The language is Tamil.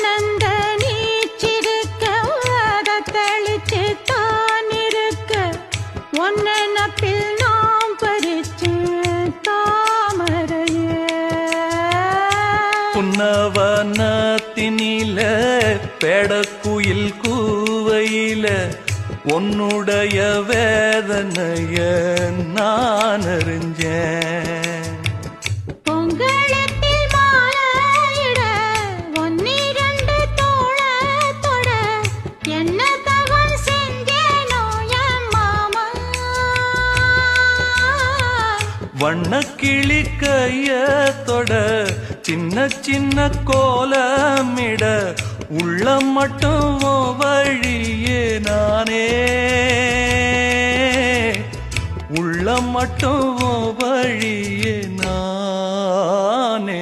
ஒன்னந்த நீச்சிருக்க அதை தெளிச்சு தான் இருக்க ஒன்னப்பில் நாம் பறிச்சு தாமரையே புன்னவனத்தினில பெடக்குயில் கூவையில உன்னுடைய வேதனைய நான் அறிஞ்சேன் பொங்கலத்தில் மாலையிட ஒன்னிரண்டு தோளத்தொட என்ன தவம் செஞ்சேனோ என் மாமா வண்ணக்கிளி கையத்தொட சின்ன சின்ன கோலமிட உள்ளம் மட்டும் வழியே நானே உள்ளம் மட்டும் வழியே நானே